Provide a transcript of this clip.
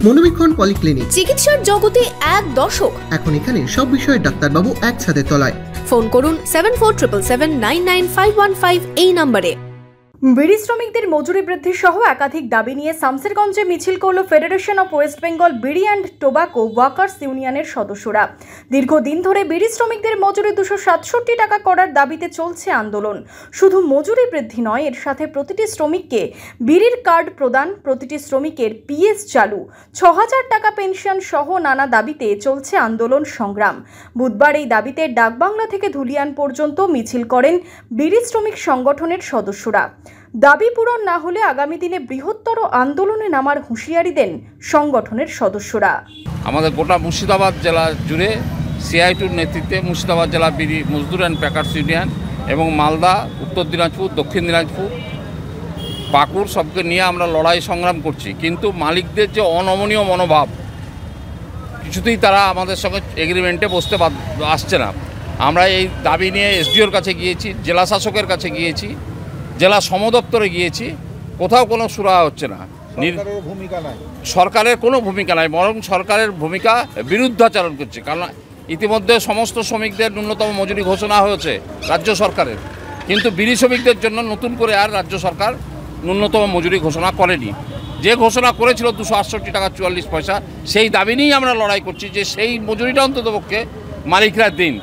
মনোবীক্ষণ polyclinic, চিকিৎসার জগতে এক দশক। এখন এখানে সব বিষয়ে ডাক্তারবাবু একসাথে তলায়। ফোন করুন 7477799515 এই নম্বরে। বিড়ি শ্রমিকদের মজুরি বৃদ্ধি সহ একাধিক দাবি নিয়ে শামসেরগঞ্জে মিছিল করল ফেডারেশন অফ ওয়েস্ট বেঙ্গল বিড়ি অ্যান্ড টোবাকো ওয়ার্কার্স ইউনিয়নের সদস্যরা। দীর্ঘদিন ধরে বিড়ি শ্রমিকদের মজুরি 267 টাকা করার দাবিতে চলছে আন্দোলন। শুধু মজুরি বৃদ্ধি নয়, এর সাথে প্রতিটি শ্রমিককে বিড়ির কার্ড প্রদান, প্রতিটি শ্রমিকের পিএস চালু, 6000 টাকা পেনশন সহ নানা দাবিতে চলছে আন্দোলন সংগ্রাম। বুধবার এই দাবিতে ডাকবাংলা থেকে ধুলিয়ান পর্যন্ত মিছিল করেন বিড়ি শ্রমিক সংগঠনের সদস্যরা। দাবি পূরণ না হলে আগামী দিনে বৃহত্তর আন্দোলনে নামার হুঁশিয়ারি দেন সংগঠনের সদস্যরা। আমাদের গোটা মুর্শিদাবাদ জেলা জুড়ে সিআইটির নেতৃত্বে মুর্শিদাবাদ জেলা বিড়ি মজদুর অ্যান্ড প্যাকার্স ইউনিয়ন এবং মালদা, উত্তর দিনাজপুর, দক্ষিণ দিনাজপুর, পাকুড় সবকে নিয়ে আমরা লড়াই সংগ্রাম করছি। কিন্তু মালিকদের যে অনমনীয় মনোভাব, কিছুতেই তারা আমাদের সঙ্গে এগ্রিমেন্টে বসতে আসছে না। আমরা এই দাবি নিয়ে এসডিওর কাছে গিয়েছি, জেলা শাসকের কাছে গিয়েছি, জেলা সমদপ্তরে গিয়েছি, কোথাও কোনো সুরাহা হচ্ছে না। সরকারের কোনো ভূমিকা নাই, বরং সরকারের ভূমিকা বিরুদ্ধাচরণ করছে। কারণ ইতিমধ্যে সমস্ত শ্রমিকদের ন্যূনতম মজুরি ঘোষণা হয়েছে রাজ্য সরকারের, কিন্তু বিড়ি শ্রমিকদের জন্য নতুন করে আর রাজ্য সরকার ন্যূনতম মজুরি ঘোষণা করেনি। যে ঘোষণা করেছিল 268 টাকা 44 পয়সা, সেই দাবি নিয়েই আমরা লড়াই করছি যে সেই মজুরিটা অন্ততপক্ষে মালিকরা দিন।